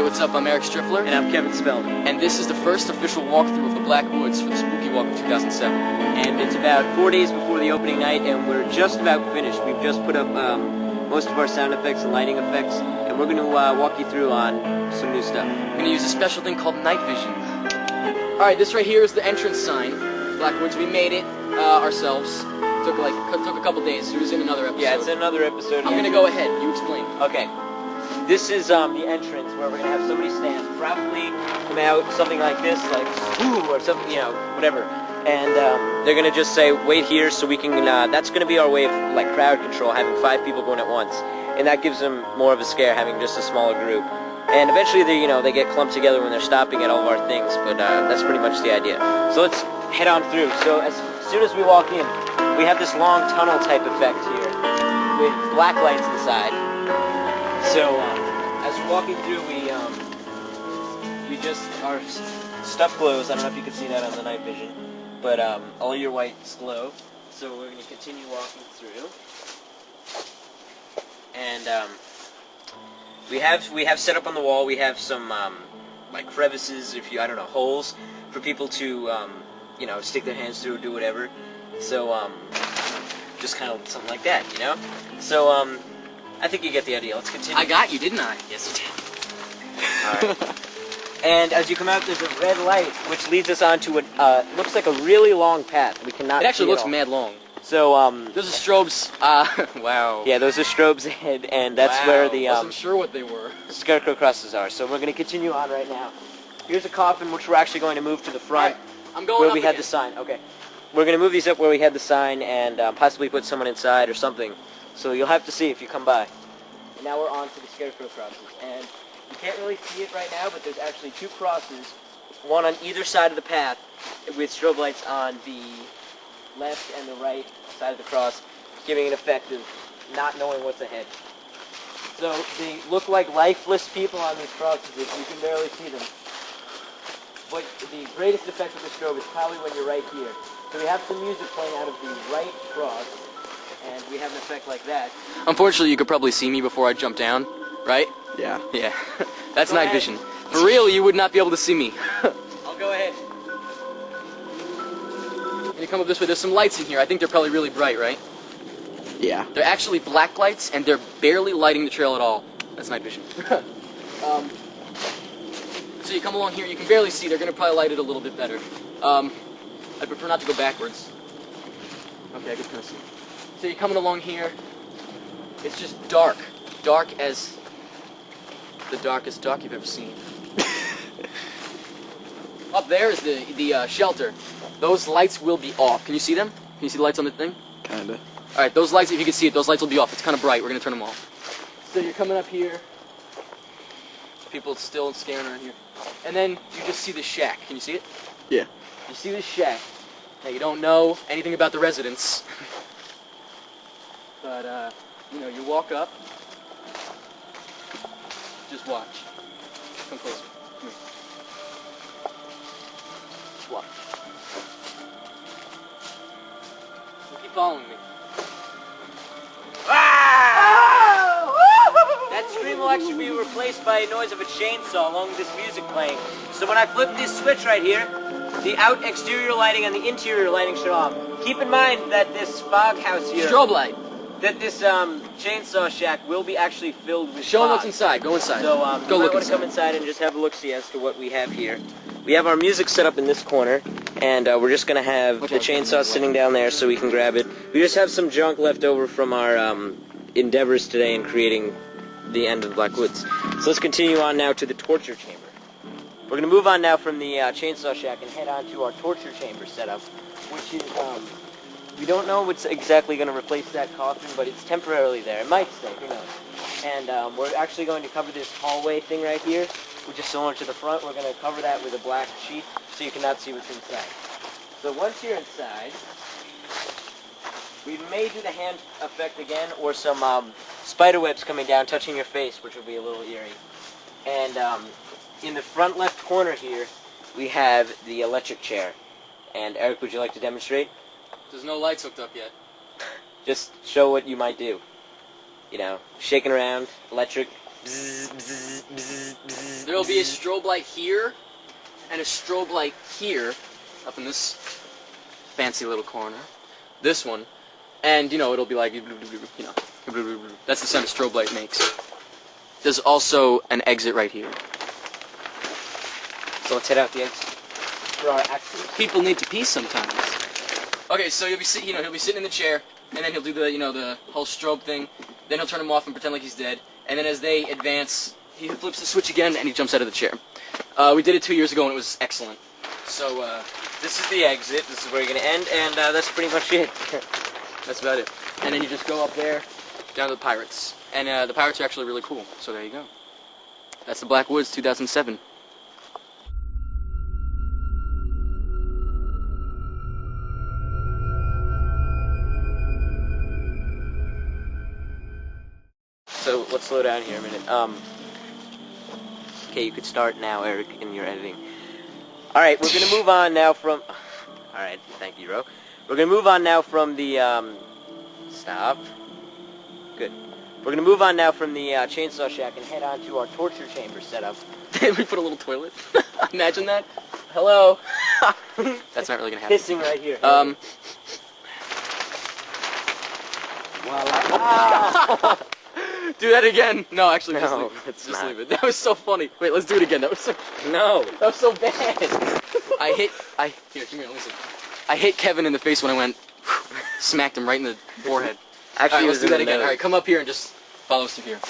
what's up? I'm Eric Striffler. And I'm Kevin Spellman. And this is the first official walkthrough of the Black Woods for the Spooky Walk of 2007. And it's about 4 days before the opening night, and we're just about finished. We've just put up most of our sound effects and lighting effects, and we're going to walk you through on some new stuff. We're going to use a special thing called night vision. Alright, this right here is the entrance sign. Black Woods, we made it ourselves. Took a couple days. It was in another episode. Yeah, it's in another episode. I'm going to go ahead. You explain. Okay. This is the entrance where we're going to have somebody stand, probably come out something like this, like, ooh, or something, you know, whatever. And they're going to just say, wait here so we can, that's going to be our way of, like, crowd control, having 5 people going at once. And that gives them more of a scare, having just a smaller group. And eventually, they get clumped together when they're stopping at all of our things, but that's pretty much the idea. So let's head on through. So as soon as we walk in, we have this long tunnel type effect here, with black lights inside. So, as we're walking through, our stuff glows. I don't know if you can see that on the night vision, but all your whites glow. So we're going to continue walking through, and we have set up on the wall. We have some like crevices, holes for people to stick their hands through or do whatever. So just kind of something like that, you know. So I think you get the idea. Let's continue. I got you, didn't I? Yes, you did. Alright. And as you come out, there's a red light, which leads us onto what looks like a really long path. We cannot. It actually see looks all. mad long. So those are strobes. Wow. Yeah, those are strobes ahead, and that's where the wasn't sure what they were. scarecrow crosses are. So we're going to continue on right now. Here's a coffin, which we're actually going to move to the front, I'm going where up we had again. the sign. Okay. We're going to move these up where we had the sign, and possibly put someone inside or something. So you'll have to see if you come by. And now we're on to the scarecrow crosses, and you can't really see it right now, but there's actually 2 crosses, one on either side of the path, with strobe lights on the left and the right side of the cross, giving an effect of not knowing what's ahead. So they look like lifeless people on these crosses. You can barely see them. But the greatest effect of the strobe is probably when you're right here. So we have some music playing out of the right cross, and we have an effect like that. Unfortunately, you could probably see me before I jump down, right? Yeah. Yeah. That's Go night ahead. vision. For real, you would not be able to see me. I'll go ahead. And you come up this way, there's some lights in here. I think they're probably really bright, right? Yeah. They're actually black lights, and they're barely lighting the trail at all. That's night vision. So you come along here, you can barely see. They're going to probably light it a little bit better. I prefer not to go backwards. Okay, I can kind of see. So you're coming along here. It's just dark. Dark as the darkest dark you've ever seen. Up there is the shelter. Those lights will be off. Can you see them? Can you see the lights on the thing? Kinda. Alright, those lights, if you can see it, those lights will be off. It's kind of bright. We're going to turn them off. So you're coming up here. People still scaring around here. And then you just see the shack. Can you see it? Yeah. You see this shack. Now, you don't know anything about the residents. But, you walk up. Just watch. Come closer. Come here. Just watch. Keep following me. That scream will actually be replaced by a noise of a chainsaw along with this music playing. So when I flip this switch right here, the exterior lighting and the interior lighting shut off. Keep in mind that this fog house here, Strobe light. that this chainsaw shack will be actually filled with Show them fog. what's inside. Go inside. So Go you might look want to come inside and just have a look-see as to what we have here. We have our music set up in this corner, and we're just going to have the chainsaw sitting down there so we can grab it. We just have some junk left over from our endeavors today in creating the end of the Black Woods. So let's continue on now to the torture chamber. We're going to move on now from the chainsaw shack and head on to our torture chamber setup, which is, we don't know what's exactly going to replace that coffin, but it's temporarily there. It might stay, who knows. And we're actually going to cover this hallway thing right here, which is similar to the front. We're going to cover that with a black sheet so you cannot see what's inside. So once you're inside, we may do the hand effect again, or some spider webs coming down, touching your face, which will be a little eerie. And in the front left corner here, we have the electric chair. And Eric, would you like to demonstrate? There's no lights hooked up yet. Just show what you might do. You know, shaking around, electric. Bzz, bzz, bzz, bzz, There will be a bzz. strobe light here, and a strobe light here, up in this fancy little corner. This one, and you know it'll be like, you know, that's the sound a strobe light makes. There's also an exit right here. So let's head out the exit for our accident. People need to pee sometimes. Okay, so he'll be sitting in the chair, and then he'll do the, the whole strobe thing. Then he'll turn him off and pretend like he's dead. And then as they advance, he flips the switch again, and he jumps out of the chair. We did it 2 years ago, and it was excellent. So This is the exit. This is where you're going to end, and that's pretty much it. that's about it. And then you just go up there, down to the pirates. And the pirates are actually really cool. So there you go. That's the Black Woods 2007. So let's slow down here a minute. Okay, you could start now, Eric, in your editing. Alright, we're going to move on now from... Alright, thank you, Ro. We're going to move on now from the... Stop. Good. We're going to move on now from the chainsaw shack and head on to our torture chamber setup. We put a little toilet. Imagine that. Hello. That's not really going to happen. Pissing right here. Voila. Do that again. No, actually, just No, leave it. it's Just not. leave it. That was so funny. Wait, let's do it again. That was so... No. That was so bad. Here, come here, listen. I hit Kevin in the face when I went, smacked him right in the forehead. Actually, Alright, it let's was do in that the again. nose. Alright, come up here and just follow us through here.